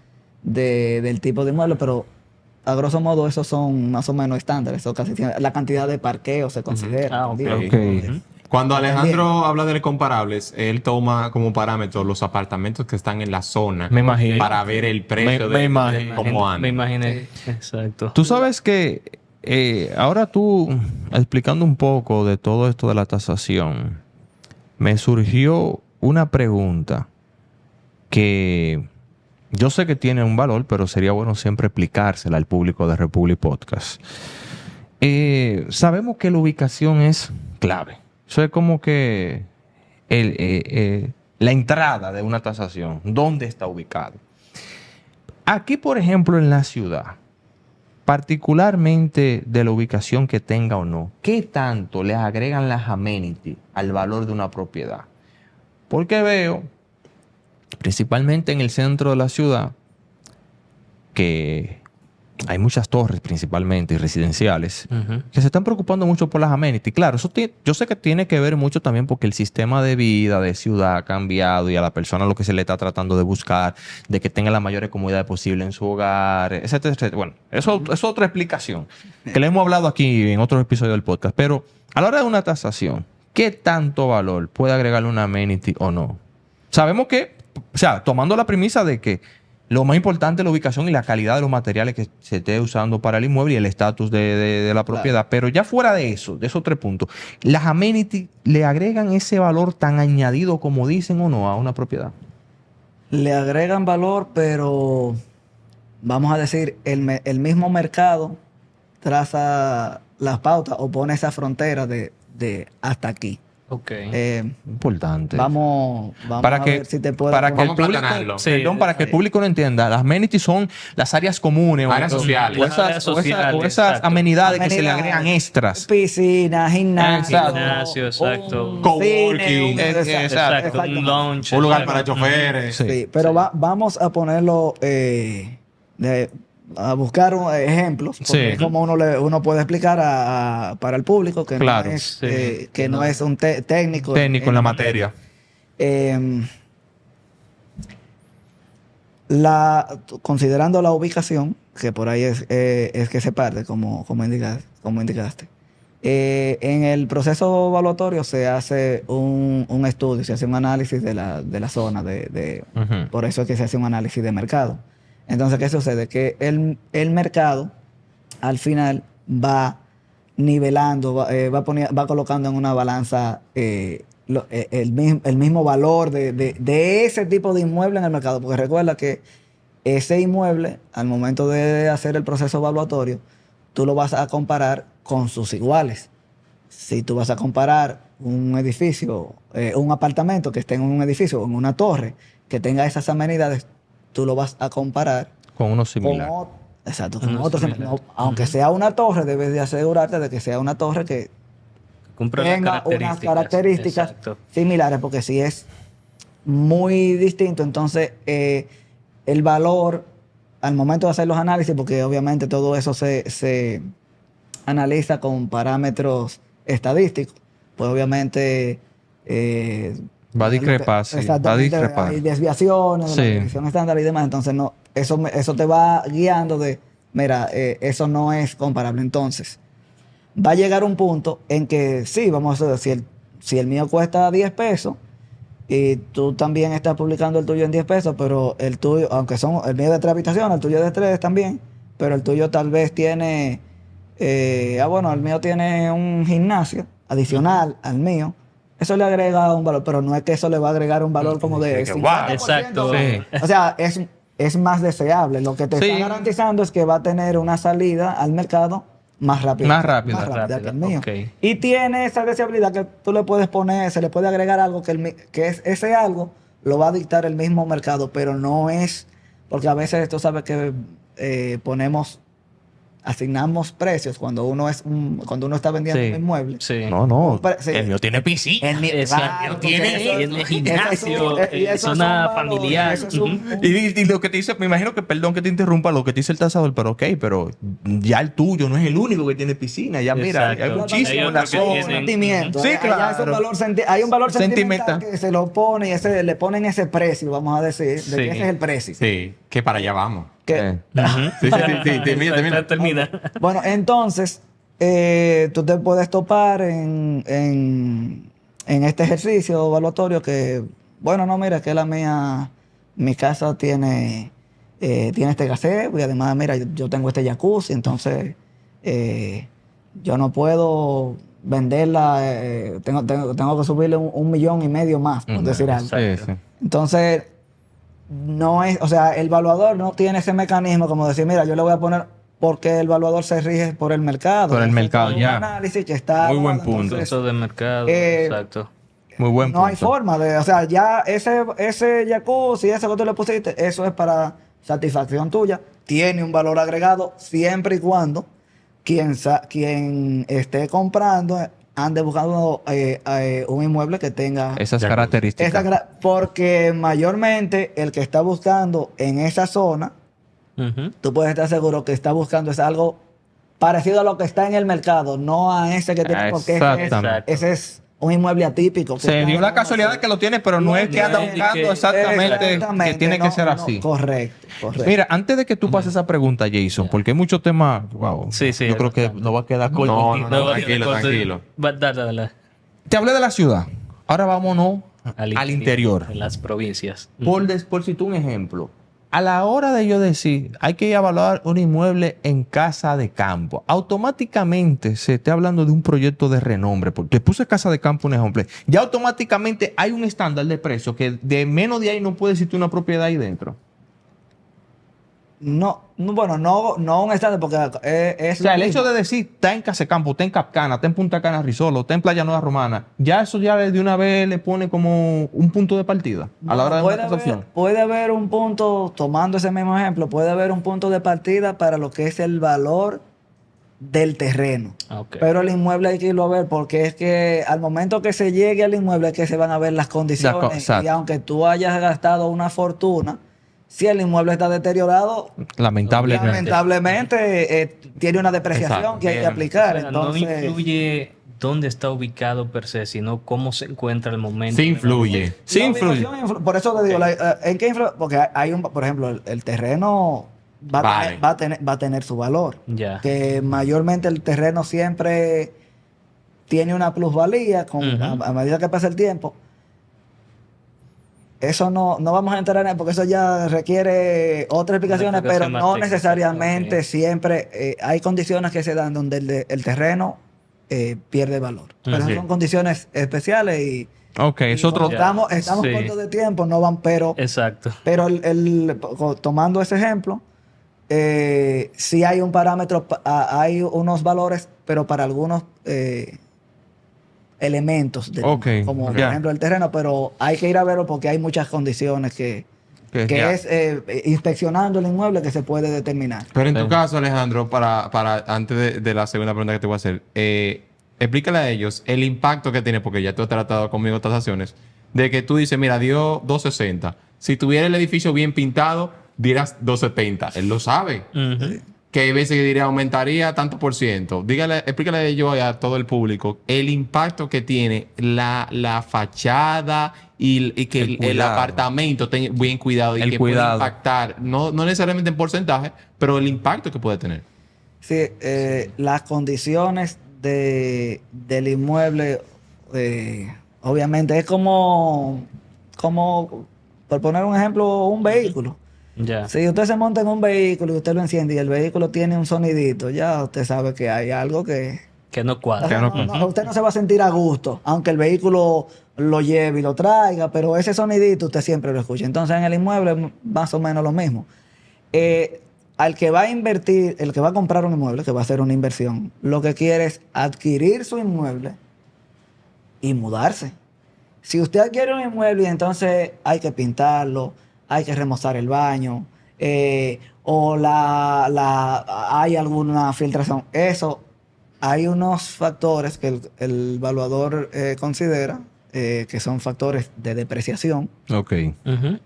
[SPEAKER 4] del tipo de inmueble, pero a grosso modo esos son más o menos estándares. Eso casi siempre- la cantidad de parqueo se considera.
[SPEAKER 3] Ah, ok.
[SPEAKER 4] también.
[SPEAKER 2] Ok.
[SPEAKER 1] Cuando Alejandro habla de comparables, él toma como parámetro los apartamentos que están en la zona.
[SPEAKER 2] Me imagino.
[SPEAKER 1] Para ver el precio
[SPEAKER 2] Me
[SPEAKER 1] de
[SPEAKER 2] imagino.
[SPEAKER 1] cómo
[SPEAKER 3] Me
[SPEAKER 1] anda.
[SPEAKER 3] imaginé. Exacto.
[SPEAKER 2] Tú sabes que ahora tú, explicando un poco de todo esto de la tasación, me surgió una pregunta que yo sé que tiene un valor, pero sería bueno siempre explicársela al público de Republic Podcast. Sabemos que la ubicación es clave. Eso es como que la entrada de una tasación, ¿dónde está ubicado? Aquí, por ejemplo, en la ciudad, particularmente de la ubicación que tenga o no, ¿qué tanto le agregan las amenities al valor de una propiedad? Porque veo, principalmente en el centro de la ciudad, que hay muchas torres principalmente y residenciales
[SPEAKER 3] Ujú.
[SPEAKER 2] que se están preocupando mucho por las amenities. Claro, yo sé que tiene que ver mucho también porque el sistema de vida de ciudad ha cambiado y a la persona lo que se le está tratando de buscar, de que tenga las mayores comodidades posibles en su hogar, etcétera, etcétera. Bueno, eso es otra explicación que le hemos hablado aquí en otros episodios del podcast. Pero a la hora de una tasación, ¿qué tanto valor puede agregarle una amenity o no? Sabemos que, o sea, tomando la premisa de que lo más importante es la ubicación y la calidad de los materiales que se esté usando para el inmueble y el estatus de la propiedad. Pero ya fuera de eso, de esos 3 puntos, ¿las amenities le agregan ese valor tan añadido como dicen o no a una propiedad?
[SPEAKER 4] Le agregan valor, pero vamos a decir, el mismo mercado traza las pautas o pone esa frontera de hasta aquí.
[SPEAKER 3] Ok.
[SPEAKER 2] Importante.
[SPEAKER 4] Vamos
[SPEAKER 2] Para
[SPEAKER 4] a
[SPEAKER 2] que,
[SPEAKER 4] ver si te puedo...
[SPEAKER 2] para que el
[SPEAKER 1] Vamos a
[SPEAKER 2] público,
[SPEAKER 1] platanarlo.
[SPEAKER 3] Sí,
[SPEAKER 2] perdón, para que el público lo entienda, las amenities son las áreas comunes
[SPEAKER 1] Áreas sociales.
[SPEAKER 2] o esas,
[SPEAKER 3] Áreas sociales,
[SPEAKER 2] o esas
[SPEAKER 3] exacto.
[SPEAKER 2] amenidades que se le
[SPEAKER 4] Amenidades.
[SPEAKER 2] agregan extras.
[SPEAKER 4] Piscina, gimnasio.
[SPEAKER 3] Gimnasio, exacto.
[SPEAKER 4] un
[SPEAKER 1] Coworking.
[SPEAKER 4] cine,
[SPEAKER 2] Exacto.
[SPEAKER 3] Exacto. Un
[SPEAKER 4] exactamente.
[SPEAKER 3] launch.
[SPEAKER 1] Un lugar
[SPEAKER 3] exacto.
[SPEAKER 1] para choferes.
[SPEAKER 4] Sí, pero vamos a ponerlo, a buscar ejemplos, porque
[SPEAKER 2] Sí.
[SPEAKER 4] es como uno puede explicar para el público que
[SPEAKER 2] Claro,
[SPEAKER 4] no es,
[SPEAKER 3] sí.
[SPEAKER 4] que no es un técnico.
[SPEAKER 2] Técnico en la materia.
[SPEAKER 4] Considerando la ubicación, que por ahí es que se parte, como indicaste. En el proceso evaluatorio se hace un estudio, se hace un análisis de la zona,
[SPEAKER 2] Ujú.
[SPEAKER 4] por eso es que se hace un análisis de mercado. Entonces, ¿qué sucede? Que el mercado al final va nivelando, va colocando en una balanza el mismo valor de ese tipo de inmueble en el mercado. Porque recuerda que ese inmueble, al momento de hacer el proceso evaluatorio, tú lo vas a comparar con sus iguales. Si tú vas a comparar un edificio, un apartamento que esté en un edificio o en una torre que tenga esas amenidades, tú lo vas a comparar
[SPEAKER 2] Con uno
[SPEAKER 4] con
[SPEAKER 2] similar.
[SPEAKER 4] exacto, con
[SPEAKER 3] Uno
[SPEAKER 4] otros.
[SPEAKER 3] similar.
[SPEAKER 4] No, aunque sea una torre, debes de asegurarte de que sea una torre que
[SPEAKER 3] Cumple las
[SPEAKER 4] tenga unas características
[SPEAKER 3] Exacto.
[SPEAKER 4] similares, porque si es muy distinto, entonces el valor al momento de hacer los análisis, porque obviamente todo eso se analiza con parámetros estadísticos, pues obviamente
[SPEAKER 2] Va a discrepar, sí, va a
[SPEAKER 4] exactamente,
[SPEAKER 2] discrepar.
[SPEAKER 4] hay desviaciones de la
[SPEAKER 2] Sí.
[SPEAKER 4] medición estándar y demás, entonces no, eso te va guiando de, mira, eso no es comparable. Entonces, va a llegar un punto en que sí, vamos a decir, si el mío cuesta 10 pesos y tú también estás publicando el tuyo en 10 pesos, pero el tuyo, aunque son el mío de 3 habitaciones, el tuyo de 3 también, pero el tuyo tal vez tiene, bueno, el mío tiene un gimnasio adicional al mío. Eso le agrega un valor, pero no es que eso le va a agregar un valor como de
[SPEAKER 2] Que,
[SPEAKER 4] 50%.
[SPEAKER 3] Exacto.
[SPEAKER 2] Sí.
[SPEAKER 4] O sea, es más deseable. Lo que te
[SPEAKER 2] Sí.
[SPEAKER 4] está garantizando es que va a tener una salida al mercado más rápida.
[SPEAKER 2] Más rápida.
[SPEAKER 4] Más rápida que el
[SPEAKER 3] Rápida,
[SPEAKER 4] mío.
[SPEAKER 3] ok.
[SPEAKER 4] Y tiene esa deseabilidad que tú le puedes poner, se le puede agregar algo que ese algo lo va a dictar el mismo mercado, pero no es, porque a veces tú sabes que asignamos precios cuando uno está vendiendo
[SPEAKER 2] Sí.
[SPEAKER 4] un inmueble.
[SPEAKER 3] Sí.
[SPEAKER 2] No,
[SPEAKER 4] Sí.
[SPEAKER 2] el mío tiene piscina.
[SPEAKER 3] Exacto. Tiene gimnasio,
[SPEAKER 4] eso
[SPEAKER 3] zona familiar. Ujú.
[SPEAKER 2] Y lo que te dice, me imagino que, perdón que te interrumpa, lo que te dice el tasador, pero ok, pero ya el tuyo no es el único que tiene piscina. Ya mira,
[SPEAKER 3] Exacto.
[SPEAKER 2] hay muchísimo
[SPEAKER 3] Hay
[SPEAKER 2] en la
[SPEAKER 3] otro que
[SPEAKER 2] zona.
[SPEAKER 3] tiene-
[SPEAKER 4] Sentimiento.
[SPEAKER 2] Sí,
[SPEAKER 4] Allá
[SPEAKER 2] claro.
[SPEAKER 4] es un valor hay un valor sentimental
[SPEAKER 2] Sentimental.
[SPEAKER 4] que se lo pone y le ponen ese precio, vamos a decir, de
[SPEAKER 3] Sí.
[SPEAKER 4] que ese es el precio.
[SPEAKER 1] Sí, que para allá vamos.
[SPEAKER 4] Que-
[SPEAKER 1] Sí, termina.
[SPEAKER 3] Termina.
[SPEAKER 4] Bueno, entonces, tú te puedes topar en este ejercicio evaluatorio que, bueno, no, mira, que mi casa tiene este gazebo y además, mira, yo tengo este jacuzzi, entonces yo no puedo venderla, tengo que subirle 1,5 millones más, por decir algo.
[SPEAKER 2] Sí, sí.
[SPEAKER 4] Entonces, no es, o sea, el evaluador no tiene ese mecanismo como decir, mira, yo le voy a poner, porque el evaluador se rige por el mercado.
[SPEAKER 2] Por el mercado,
[SPEAKER 4] Un
[SPEAKER 2] ya.
[SPEAKER 4] análisis que está
[SPEAKER 2] Muy buen
[SPEAKER 4] evaluado,
[SPEAKER 2] punto.
[SPEAKER 4] entonces,
[SPEAKER 3] Eso de mercado.
[SPEAKER 4] Eh,
[SPEAKER 3] Exacto.
[SPEAKER 2] Muy buen
[SPEAKER 4] no hay
[SPEAKER 2] punto.
[SPEAKER 4] forma de, o sea, ya ese jacuzzi, eso que tú le pusiste, eso es para satisfacción tuya. tiene un valor agregado siempre y cuando quien esté comprando ande buscando un inmueble que tenga
[SPEAKER 2] Esas
[SPEAKER 1] De acuerdo.
[SPEAKER 2] características.
[SPEAKER 4] porque mayormente el que está buscando en esa zona,
[SPEAKER 3] Ujú.
[SPEAKER 4] tú puedes estar seguro que está buscando es algo parecido a lo que está en el mercado, no a ese que tiene, porque
[SPEAKER 2] Exactamente.
[SPEAKER 4] ese es un inmueble atípico. que
[SPEAKER 2] Se
[SPEAKER 4] está
[SPEAKER 2] dio
[SPEAKER 4] en
[SPEAKER 2] la
[SPEAKER 4] una
[SPEAKER 2] casualidad
[SPEAKER 4] zona.
[SPEAKER 2] que lo tiene, pero no es que anda
[SPEAKER 3] No es
[SPEAKER 2] buscando
[SPEAKER 3] que-
[SPEAKER 2] exactamente que tiene que
[SPEAKER 4] no,
[SPEAKER 2] ser
[SPEAKER 4] no,
[SPEAKER 2] así.
[SPEAKER 4] correcto.
[SPEAKER 2] Mira, antes de que tú pases esa pregunta, Jason, porque hay muchos temas, wow,
[SPEAKER 3] Sí, sí,
[SPEAKER 2] yo
[SPEAKER 3] es
[SPEAKER 2] creo que
[SPEAKER 3] bastante.
[SPEAKER 2] no va a quedar corto.
[SPEAKER 1] No, no,
[SPEAKER 3] No,
[SPEAKER 1] tranquilo, tranquilo.
[SPEAKER 3] Dale, dale.
[SPEAKER 2] Te hablé de la ciudad. Ahora vámonos al interior.
[SPEAKER 3] En las provincias.
[SPEAKER 2] Por si tú un ejemplo. A la hora de yo decir, hay que evaluar un inmueble en casa de campo, automáticamente se está hablando de un proyecto de renombre. Porque puse casa de campo un ejemplo. Ya automáticamente hay un estándar de precio que de menos de ahí no puede existir una propiedad ahí dentro.
[SPEAKER 4] Bueno, no un estado, porque es
[SPEAKER 2] O sea,
[SPEAKER 4] lo
[SPEAKER 2] el hecho
[SPEAKER 4] mismo.
[SPEAKER 2] de decir, está en Casa de Campo, está en Capcana, está en Punta Cana Risolo, está en Playa Nueva Romana, ya eso ya de una vez le pone como un punto de partida a la hora de
[SPEAKER 4] Puede
[SPEAKER 2] una tasación.
[SPEAKER 4] puede haber un punto, tomando ese mismo ejemplo, puede haber un punto de partida para lo que es el valor del terreno.
[SPEAKER 3] Ah, ok.
[SPEAKER 4] Pero el inmueble hay que irlo a ver porque es que al momento que se llegue al inmueble es que se van a ver las condiciones.
[SPEAKER 2] exacto.
[SPEAKER 4] Y aunque tú hayas gastado una fortuna, si el inmueble está deteriorado, lamentablemente tiene una depreciación
[SPEAKER 2] Exacto.
[SPEAKER 4] que hay que
[SPEAKER 2] Bien.
[SPEAKER 4] aplicar.
[SPEAKER 3] O sea,
[SPEAKER 4] Entonces,
[SPEAKER 3] no influye dónde está ubicado per se, sino cómo se encuentra el momento.
[SPEAKER 1] Sí influye.
[SPEAKER 2] Sí
[SPEAKER 4] la
[SPEAKER 2] influye.
[SPEAKER 4] ubicación por eso te digo, ¿en qué influye? Porque hay un, por ejemplo, el terreno
[SPEAKER 1] Vale.
[SPEAKER 4] va a tener su valor.
[SPEAKER 3] Ya.
[SPEAKER 4] Que mayormente el terreno siempre tiene una plusvalía
[SPEAKER 3] Ujú.
[SPEAKER 4] a medida que pasa el tiempo. Eso no vamos a entrar en él porque eso ya requiere otras explicaciones,
[SPEAKER 3] explicación
[SPEAKER 4] pero
[SPEAKER 3] más
[SPEAKER 4] no
[SPEAKER 3] técnica,
[SPEAKER 4] necesariamente
[SPEAKER 3] ok.
[SPEAKER 4] siempre hay condiciones que se dan donde el terreno pierde valor. Pero esas
[SPEAKER 2] Sí.
[SPEAKER 4] son condiciones especiales y
[SPEAKER 2] Ok, es
[SPEAKER 4] y
[SPEAKER 2] otro.
[SPEAKER 4] como estamos
[SPEAKER 3] Sí.
[SPEAKER 4] cortos de tiempo, no van, pero
[SPEAKER 3] Exacto.
[SPEAKER 4] tomando ese ejemplo, sí hay un parámetro, hay unos valores, pero para algunos elementos,
[SPEAKER 2] Ok,
[SPEAKER 4] como por
[SPEAKER 2] ya.
[SPEAKER 4] ejemplo el terreno, pero hay que ir a verlo porque hay muchas condiciones que
[SPEAKER 2] Ya.
[SPEAKER 4] es inspeccionando el inmueble que se puede determinar.
[SPEAKER 1] Pero en tu
[SPEAKER 2] Sí.
[SPEAKER 1] caso, Alejandro, para antes de la segunda pregunta que te voy a hacer, explícale a ellos el impacto que tiene, porque ya tú has tratado conmigo tasaciones, de que tú dices, mira, dio 260. Si tuviera el edificio bien pintado, dieras 270. Él lo sabe.
[SPEAKER 3] Ujú.
[SPEAKER 1] Que hay veces que diría aumentaría tanto por ciento. Explícale a ellos y a todo el público el impacto que tiene la fachada y que
[SPEAKER 2] El
[SPEAKER 1] el
[SPEAKER 2] cuidado.
[SPEAKER 1] apartamento esté bien cuidado y
[SPEAKER 2] El
[SPEAKER 1] que
[SPEAKER 2] cuidado.
[SPEAKER 1] puede impactar, no necesariamente en porcentaje, pero el impacto que puede tener.
[SPEAKER 4] Sí, las condiciones del inmueble, obviamente, es como, por poner un ejemplo, un vehículo.
[SPEAKER 3] Ya.
[SPEAKER 4] Si usted se monta en un vehículo y usted lo enciende y el vehículo tiene un sonidito, ya usted sabe que hay algo que...
[SPEAKER 3] Que no
[SPEAKER 4] o
[SPEAKER 3] cuadra.
[SPEAKER 4] sea, usted no se va a sentir a gusto, aunque el vehículo lo lleve y lo traiga, pero ese sonidito usted siempre lo escucha. Entonces en el inmueble es más o menos lo mismo. Al que va a invertir, el que va a comprar un inmueble, que va a hacer una inversión, lo que quiere es adquirir su inmueble y mudarse. Si usted adquiere un inmueble y entonces hay que pintarlo, hay que remozar el baño, o hay alguna filtración, eso, hay unos factores que el evaluador considera que son factores de depreciación
[SPEAKER 2] Ok.
[SPEAKER 3] Ujú.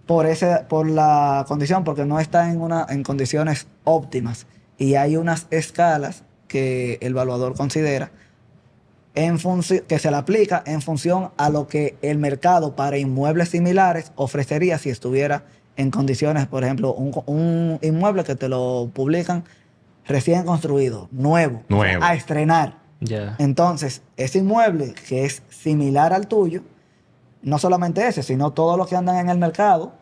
[SPEAKER 4] por la condición, porque no está en condiciones óptimas. Y hay unas escalas que el evaluador considera que se le aplica en función a lo que el mercado para inmuebles similares ofrecería si estuviera en condiciones, por ejemplo, un inmueble que te lo publican recién construido, nuevo,
[SPEAKER 1] Nuevo.
[SPEAKER 4] a estrenar.
[SPEAKER 3] Ya.
[SPEAKER 4] Entonces, ese inmueble que es similar al tuyo, no solamente ese, sino todos los que andan en el mercado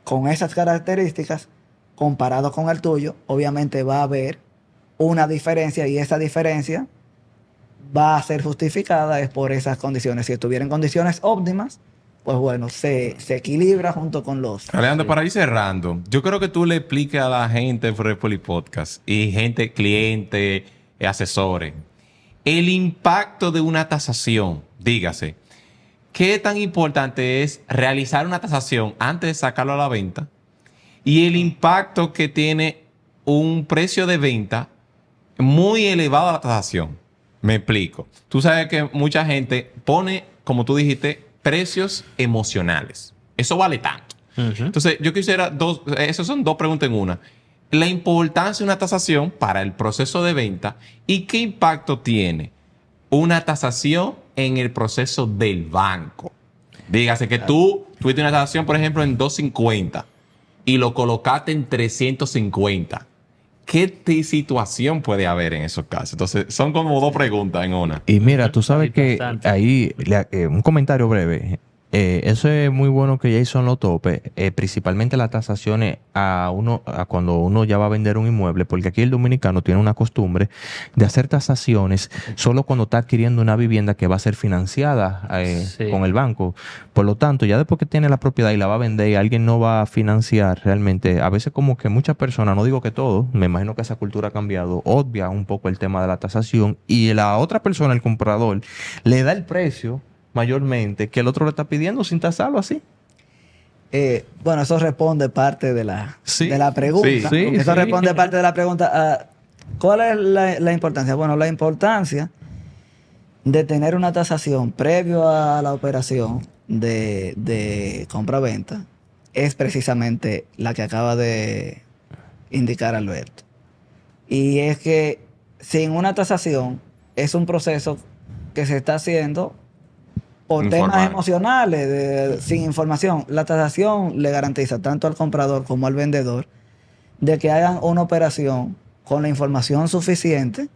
[SPEAKER 4] con esas características, comparado con el tuyo, obviamente va a haber una diferencia y esa diferencia va a ser justificada es por esas condiciones. Si estuviera en condiciones óptimas, pues bueno, se equilibra junto con los...
[SPEAKER 1] Alejandro, para ir cerrando, yo creo que tú le expliques a la gente de Repoli Podcast y gente, cliente, asesores, el impacto de una tasación. Dígase, ¿qué tan importante es realizar una tasación antes de sacarlo a la venta? y el impacto que tiene un precio de venta muy elevado a la tasación. Me explico. Tú sabes que mucha gente pone, como tú dijiste, precios emocionales. Eso vale tanto. Entonces, yo quisiera esas son dos preguntas en una. La importancia de una tasación para el proceso de venta y qué impacto tiene una tasación en el proceso del banco. Dígase que tú tuviste una tasación, por ejemplo, en 250 y lo colocaste en 350. ¿Qué situación puede haber en esos casos? Entonces, son como dos preguntas en una.
[SPEAKER 2] Y mira, tú sabes que
[SPEAKER 3] Bastante.
[SPEAKER 2] ahí, un comentario breve. Eso es muy bueno que Jason lo tope, principalmente las tasaciones a cuando uno ya va a vender un inmueble, porque aquí el dominicano tiene una costumbre de hacer tasaciones solo cuando está adquiriendo una vivienda que va a ser financiada
[SPEAKER 3] Sí.
[SPEAKER 2] con el banco. Por lo tanto, ya después que tiene la propiedad y la va a vender y alguien no va a financiar realmente, a veces como que muchas personas, no digo que todo, me imagino que esa cultura ha cambiado, obvia un poco el tema de la tasación y la otra persona, el comprador, le da el precio mayormente que el otro le está pidiendo sin tasarlo así.
[SPEAKER 4] Bueno, eso responde parte de la pregunta.
[SPEAKER 2] Sí,
[SPEAKER 4] Eso
[SPEAKER 2] sí.
[SPEAKER 4] responde parte de la pregunta. ¿Cuál es la importancia? Bueno, la importancia de tener una tasación previo a la operación de compra-venta es precisamente la que acaba de indicar Alberto. Y es que sin una tasación es un proceso que se está haciendo por
[SPEAKER 1] Informal.
[SPEAKER 4] temas emocionales, sin información. La tasación le garantiza tanto al comprador como al vendedor de que hagan una operación con la información suficiente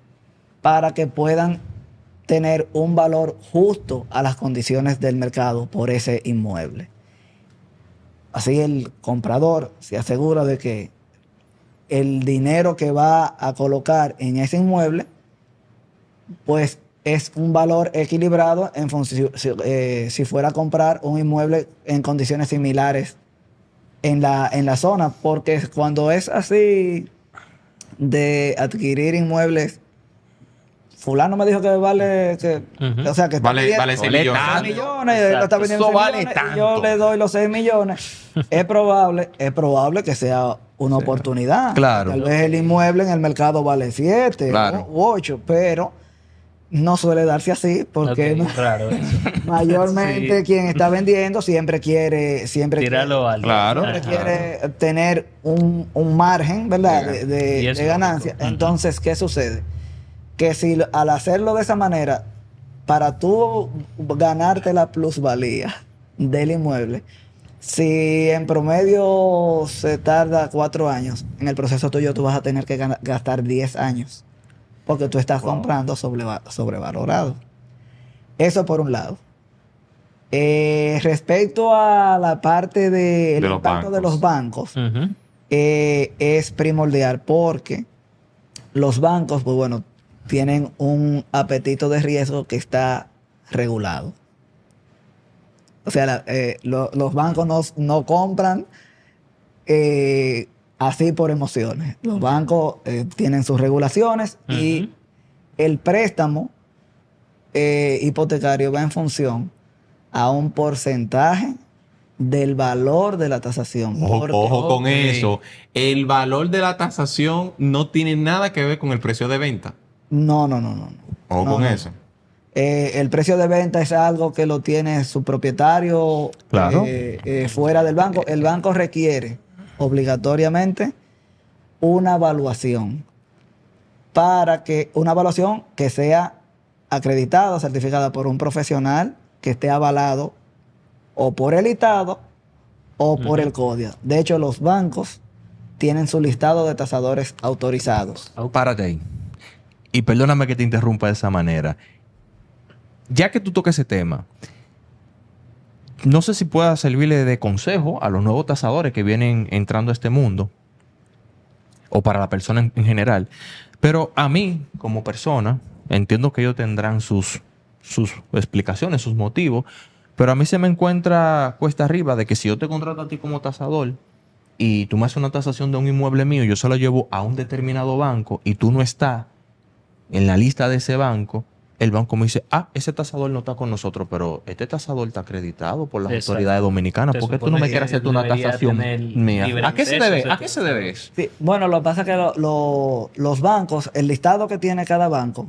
[SPEAKER 4] para que puedan tener un valor justo a las condiciones del mercado por ese inmueble. Así el comprador se asegura de que el dinero que va a colocar en ese inmueble, pues es un valor equilibrado en función, si fuera a comprar un inmueble en condiciones similares en la zona, porque cuando es así de adquirir inmuebles, fulano me dijo que vale, o sea, que está
[SPEAKER 1] Vale
[SPEAKER 4] pidiendo
[SPEAKER 1] 6
[SPEAKER 2] Vale
[SPEAKER 1] millones.
[SPEAKER 2] tanto.
[SPEAKER 4] 6 millones, él lo está vendiendo
[SPEAKER 2] Eso
[SPEAKER 4] 6
[SPEAKER 2] vale
[SPEAKER 4] millones, y
[SPEAKER 2] tanto.
[SPEAKER 4] yo le doy los 6 millones. Es probable que sea una oportunidad.
[SPEAKER 2] Claro.
[SPEAKER 4] Tal vez el inmueble en el mercado vale 7
[SPEAKER 2] Claro.
[SPEAKER 4] u 8, pero no suele darse así porque
[SPEAKER 3] Ok, raro eso.
[SPEAKER 4] mayormente
[SPEAKER 3] Sí.
[SPEAKER 4] quien está vendiendo siempre quiere
[SPEAKER 3] Tirarlo alto.
[SPEAKER 2] Claro.
[SPEAKER 4] siempre
[SPEAKER 3] Ajá.
[SPEAKER 4] quiere tener un margen, ¿verdad? De
[SPEAKER 3] Y es
[SPEAKER 4] ganancia.
[SPEAKER 3] lógico. Ujú.
[SPEAKER 4] Entonces, ¿qué sucede? Que si al hacerlo de esa manera, para tú ganarte la plusvalía del inmueble, si en promedio se tarda 4 años, en el proceso tuyo tú vas a tener que gastar 10 años, porque tú estás comprando sobrevalorado. Eso por un lado. Respecto a la parte del
[SPEAKER 1] De los
[SPEAKER 4] impacto de
[SPEAKER 1] bancos.
[SPEAKER 4] los bancos,
[SPEAKER 3] Ujú.
[SPEAKER 4] es primordial porque los bancos, pues bueno, tienen un apetito de riesgo que está regulado. O sea, los bancos no compran así por emociones. Los bancos tienen sus regulaciones y
[SPEAKER 3] Ujú.
[SPEAKER 4] el préstamo hipotecario va en función a un porcentaje del valor de la tasación. Porque-
[SPEAKER 1] Ojo con
[SPEAKER 3] Ok.
[SPEAKER 1] eso. El valor de la tasación no tiene nada que ver con el precio de venta.
[SPEAKER 4] No.
[SPEAKER 1] Ojo
[SPEAKER 4] No,
[SPEAKER 1] con
[SPEAKER 4] no.
[SPEAKER 1] eso.
[SPEAKER 4] El precio de venta es algo que lo tiene su propietario
[SPEAKER 2] Claro.
[SPEAKER 4] fuera del banco. El banco requiere obligatoriamente una evaluación una evaluación que sea acreditada, certificada por un profesional que esté avalado o por el ITADO o por el CODIA. De hecho, los bancos tienen su listado de tasadores autorizados.
[SPEAKER 2] Párate ahí. Y perdóname que te interrumpa de esa manera. Ya que tú toques ese tema, no sé si pueda servirle de consejo a los nuevos tasadores que vienen entrando a este mundo o para la persona en general. Pero a mí, como persona, entiendo que ellos tendrán sus explicaciones, sus motivos, pero a mí se me encuentra cuesta arriba de que si yo te contrato a ti como tasador y tú me haces una tasación de un inmueble mío, yo se lo llevo a un determinado banco y tú no estás en la lista de ese banco, el banco me dice, ese tasador no está con nosotros, pero este tasador está acreditado por las
[SPEAKER 3] Exacto.
[SPEAKER 2] autoridades dominicanas.
[SPEAKER 3] Se
[SPEAKER 2] ¿Por qué tú
[SPEAKER 3] supone
[SPEAKER 2] no me
[SPEAKER 3] que
[SPEAKER 2] quieres hacer una
[SPEAKER 3] debería
[SPEAKER 2] tasación
[SPEAKER 3] tener
[SPEAKER 2] mía?
[SPEAKER 3] libre
[SPEAKER 2] ¿A qué se
[SPEAKER 3] acceso
[SPEAKER 2] debe?
[SPEAKER 3] ese
[SPEAKER 2] ¿A qué se debe eso?
[SPEAKER 4] Sí, bueno, lo que pasa es que los bancos, el listado que tiene cada banco,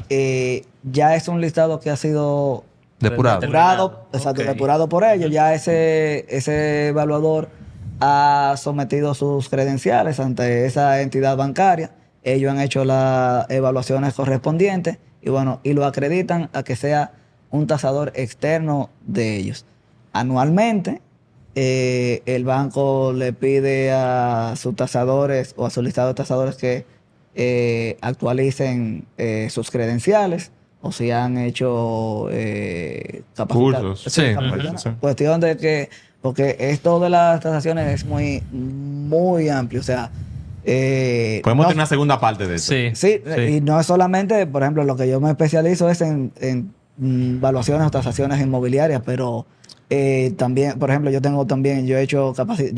[SPEAKER 4] ya es un listado que ha sido
[SPEAKER 2] Depurado.
[SPEAKER 4] depurado, exacto,
[SPEAKER 3] Ok.
[SPEAKER 4] depurado por ellos. Ya ese evaluador ha sometido sus credenciales ante esa entidad bancaria. Ellos han hecho las evaluaciones correspondientes y bueno, y lo acreditan a que sea un tasador externo de ellos. Anualmente, el banco le pide a sus tasadores o a su listado de tasadores que actualicen sus credenciales o si han hecho
[SPEAKER 1] Cursos.
[SPEAKER 2] Sí.
[SPEAKER 4] capacitaciones.
[SPEAKER 1] Sí.
[SPEAKER 4] Cuestión de que, porque esto de las tasaciones es muy amplio, o sea,
[SPEAKER 1] Podemos
[SPEAKER 4] no-
[SPEAKER 1] tener una segunda parte de eso.
[SPEAKER 3] Sí.
[SPEAKER 4] sí, y no es solamente, por ejemplo, lo que yo me especializo es en valuaciones o tasaciones inmobiliarias, pero también, por ejemplo, yo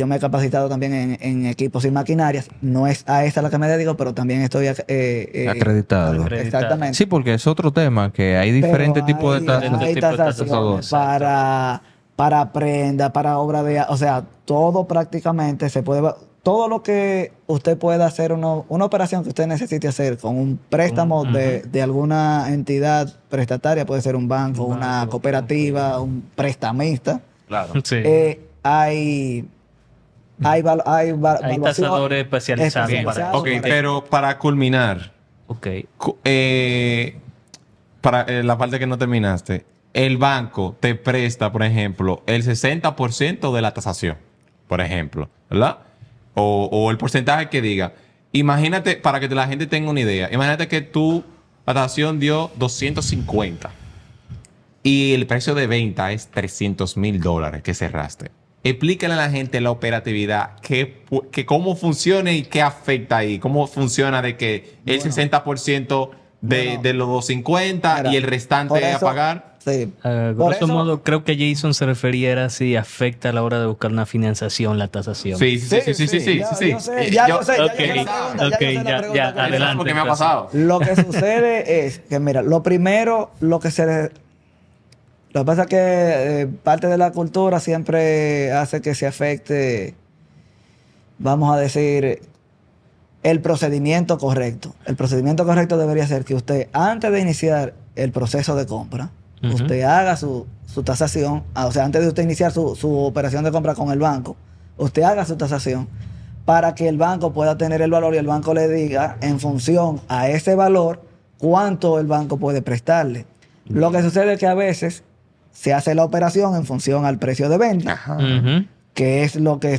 [SPEAKER 4] me he capacitado también en equipos y maquinarias. No es a esta la que me dedico, pero también estoy
[SPEAKER 2] Acreditado.
[SPEAKER 4] Exactamente.
[SPEAKER 2] Sí, porque es otro tema, que hay diferentes
[SPEAKER 4] Pero
[SPEAKER 2] tipos de
[SPEAKER 4] hay
[SPEAKER 3] tipo de
[SPEAKER 4] tasaciones
[SPEAKER 3] tasadores.
[SPEAKER 4] para prenda, para obra de... O sea, todo prácticamente se puede... Todo lo que usted pueda hacer, una operación que usted necesite hacer con un préstamo de alguna entidad prestataria, puede ser un banco, una cooperativa, un prestamista.
[SPEAKER 2] Claro.
[SPEAKER 3] Sí.
[SPEAKER 4] Hay
[SPEAKER 3] Hay
[SPEAKER 4] evaluación-
[SPEAKER 3] tasadores especializados
[SPEAKER 4] especializados
[SPEAKER 1] Ok,
[SPEAKER 4] para-
[SPEAKER 1] pero para culminar,
[SPEAKER 3] Ok.
[SPEAKER 1] para la parte que no terminaste, el banco te presta, por ejemplo, el 60% de la tasación, por ejemplo, ¿verdad? O el porcentaje que diga. Imagínate, para que la gente tenga una idea, imagínate que la tasación dio 250 y el precio de venta es $300,000 que cerraste. Explícale a la gente la operatividad, que cómo funciona y qué afecta ahí. Cómo funciona de que el 60% de los 250
[SPEAKER 4] Mira,
[SPEAKER 1] y el restante
[SPEAKER 4] por
[SPEAKER 1] a
[SPEAKER 4] eso-
[SPEAKER 1] pagar.
[SPEAKER 4] Sí.
[SPEAKER 3] Grosso
[SPEAKER 4] Por eso-
[SPEAKER 3] modo, creo que Jason se refería era si afecta a la hora de buscar una financiación, la tasación.
[SPEAKER 1] Sí, sí.
[SPEAKER 4] Ya,
[SPEAKER 1] sí.
[SPEAKER 4] yo sé, ya yo sé la
[SPEAKER 3] ok,
[SPEAKER 4] pregunta, ya yo
[SPEAKER 3] ok,
[SPEAKER 4] sé la
[SPEAKER 3] ya,
[SPEAKER 4] pregunta
[SPEAKER 3] ya,
[SPEAKER 4] que-
[SPEAKER 3] adelante.
[SPEAKER 1] Eso es lo que me ha pasado.
[SPEAKER 4] Lo que sucede es que, mira, lo primero, lo que pasa es que parte de la cultura siempre hace que se afecte, vamos a decir, el procedimiento correcto. El procedimiento correcto debería ser que usted, antes de iniciar el proceso de compra,
[SPEAKER 3] Ujú.
[SPEAKER 4] usted haga su tasación, o sea, antes de usted iniciar su operación de compra con el banco, usted haga su tasación para que el banco pueda tener el valor y el banco le diga, en función a ese valor, cuánto el banco puede prestarle. Lo que sucede es que a veces se hace la operación en función al precio de venta,
[SPEAKER 3] Ujú.
[SPEAKER 4] que es lo que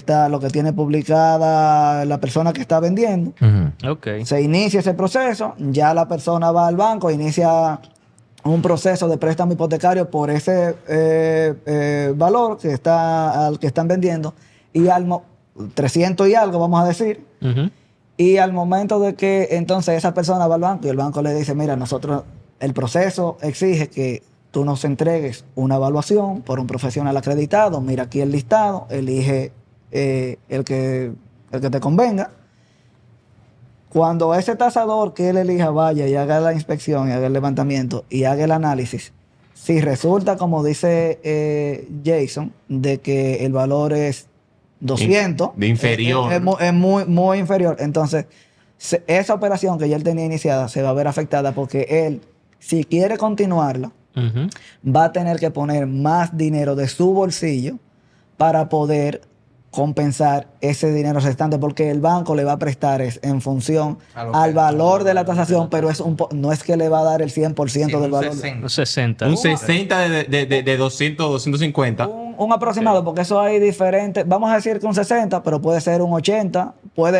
[SPEAKER 4] tiene publicada la persona que está vendiendo.
[SPEAKER 2] Ujú.
[SPEAKER 3] Ok.
[SPEAKER 4] Se inicia ese proceso, ya la persona va al banco, inicia un proceso de préstamo hipotecario por ese valor al que están vendiendo y 300 y algo, vamos a decir.
[SPEAKER 3] Ujú.
[SPEAKER 4] Y al momento de que entonces esa persona va al banco y el banco le dice, mira, el proceso exige que tú nos entregues una evaluación por un profesional acreditado, mira aquí el listado, elige el que te convenga. Cuando ese tasador que él elija vaya y haga la inspección y haga el levantamiento y haga el análisis, si resulta, como dice Jason, de que el valor es 200,
[SPEAKER 1] De inferior.
[SPEAKER 4] es muy inferior, entonces esa operación que ya él tenía iniciada se va a ver afectada porque él, si quiere continuarla,
[SPEAKER 3] Ujú.
[SPEAKER 4] va a tener que poner más dinero de su bolsillo para poder compensar ese dinero restante porque el banco le va a prestar en función al valor de la tasación, pero no es que le va a dar el 100% del valor.
[SPEAKER 3] Los 60.
[SPEAKER 1] Un 60 de 200, 250.
[SPEAKER 4] Un aproximado, porque eso hay diferentes, vamos a decir que un 60, pero puede ser un 80,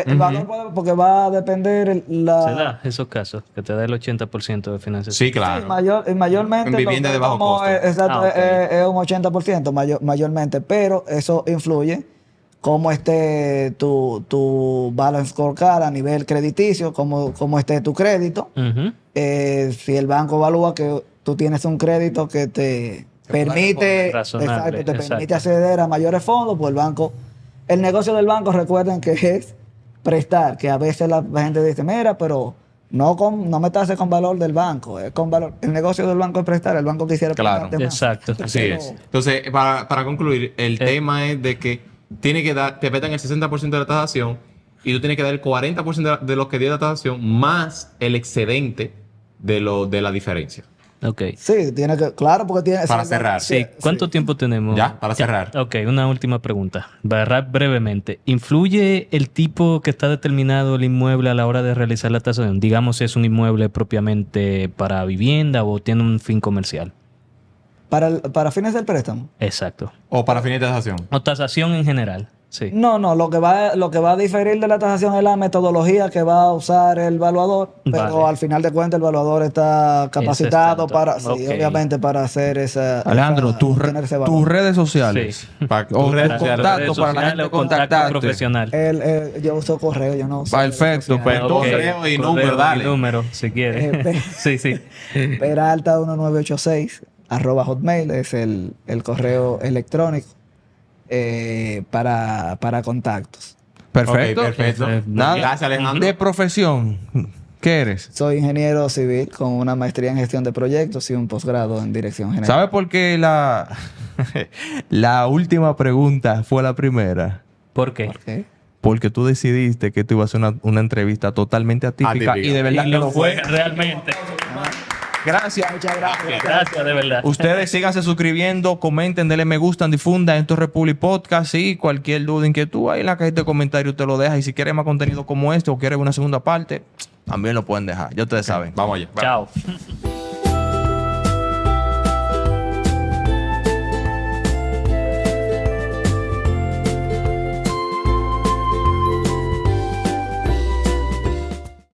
[SPEAKER 4] el valor puede, porque va a depender
[SPEAKER 3] Se da esos casos, que te da el 80% de financiación.
[SPEAKER 1] Sí, claro.
[SPEAKER 4] mayormente
[SPEAKER 1] En vivienda
[SPEAKER 4] lo que
[SPEAKER 1] de bajo
[SPEAKER 4] como
[SPEAKER 1] costo.
[SPEAKER 4] exacto,
[SPEAKER 3] Ah, ok.
[SPEAKER 4] es un 80% mayormente, pero eso influye cómo esté tu balance scorecard a nivel crediticio, cómo esté tu crédito.
[SPEAKER 3] Ujú.
[SPEAKER 4] Si el banco evalúa que tú tienes un crédito que te permite,
[SPEAKER 3] Razonable,
[SPEAKER 4] te permite
[SPEAKER 3] exacto.
[SPEAKER 4] acceder a mayores fondos, pues el negocio del banco, recuerden que es prestar, que a veces la gente dice, mira, pero No me tases con valor del banco, es con valor. El negocio del banco es prestar, el banco quisiera
[SPEAKER 2] Claro.
[SPEAKER 4] prestarte más.
[SPEAKER 3] Exacto.
[SPEAKER 1] Así
[SPEAKER 4] Pero-
[SPEAKER 1] es. Entonces, para concluir, el tema es de que te petan el 60% de la tasación y tú tienes que dar el 40% de lo que dio la tasación más el excedente de la diferencia.
[SPEAKER 3] Ok.
[SPEAKER 4] Sí, tiene que, claro, porque tiene...
[SPEAKER 1] Para cerrar.
[SPEAKER 3] Sí, ¿cuánto tiempo tenemos?
[SPEAKER 1] Ya, para cerrar.
[SPEAKER 3] Ok, una última pregunta. Brevemente. ¿Influye el tipo que está determinado el inmueble a la hora de realizar la tasación? Digamos, si es un inmueble propiamente para vivienda o tiene un fin comercial.
[SPEAKER 4] Para fines del préstamo.
[SPEAKER 3] Exacto.
[SPEAKER 1] O para fines de tasación.
[SPEAKER 3] O tasación en general. Sí.
[SPEAKER 4] No, lo que va a diferir de la tasación es la metodología que va a usar el evaluador, pero
[SPEAKER 3] Vale.
[SPEAKER 4] al final de cuentas el evaluador está capacitado
[SPEAKER 3] experto.
[SPEAKER 4] para, sí,
[SPEAKER 3] Ok.
[SPEAKER 4] obviamente para hacer
[SPEAKER 2] Alejandro,
[SPEAKER 4] tener ese valor.
[SPEAKER 2] tus redes sociales.
[SPEAKER 3] Sí.
[SPEAKER 1] Para
[SPEAKER 2] O
[SPEAKER 1] tus redes
[SPEAKER 2] tu
[SPEAKER 1] sociales.
[SPEAKER 2] contacto
[SPEAKER 3] Redes
[SPEAKER 2] para la
[SPEAKER 3] sociales
[SPEAKER 2] gente
[SPEAKER 3] o contacto
[SPEAKER 2] contactarte.
[SPEAKER 3] profesional.
[SPEAKER 4] Yo uso correo, yo no uso
[SPEAKER 2] Perfecto,
[SPEAKER 4] redes sociales.
[SPEAKER 2] pues,
[SPEAKER 1] Correo y número, dale.
[SPEAKER 3] número, si quieres. Sí, sí.
[SPEAKER 4] Peralta 1986 @hotmail es el correo electrónico para contactos.
[SPEAKER 2] Perfecto.
[SPEAKER 1] Ok, perfecto.
[SPEAKER 2] Nada.
[SPEAKER 1] Gracias, Alejandro.
[SPEAKER 2] De profesión, ¿qué eres?
[SPEAKER 4] Soy ingeniero civil con una maestría en gestión de proyectos y un posgrado en dirección general.
[SPEAKER 2] ¿Sabes por qué la última pregunta fue la primera?
[SPEAKER 3] ¿Por qué?
[SPEAKER 4] Ok.
[SPEAKER 2] Porque tú decidiste que tú ibas a hacer una entrevista totalmente atípica,
[SPEAKER 1] Atípica.
[SPEAKER 2] y de verdad
[SPEAKER 3] Y
[SPEAKER 2] que
[SPEAKER 3] lo
[SPEAKER 2] lo
[SPEAKER 3] fue
[SPEAKER 2] fue.
[SPEAKER 3] realmente.
[SPEAKER 2] Gracias.
[SPEAKER 4] Muchas gracias.
[SPEAKER 3] Gracias, de verdad.
[SPEAKER 2] Ustedes síganse suscribiendo, comenten, denle me gustan, difundan esto es Republic Podcast y cualquier duda, inquietud, ahí en la cajita de comentarios usted lo deja. Y si quiere más contenido como este o quiere una segunda parte, también lo pueden dejar. Ya ustedes saben.
[SPEAKER 1] Vamos allá.
[SPEAKER 3] Chao.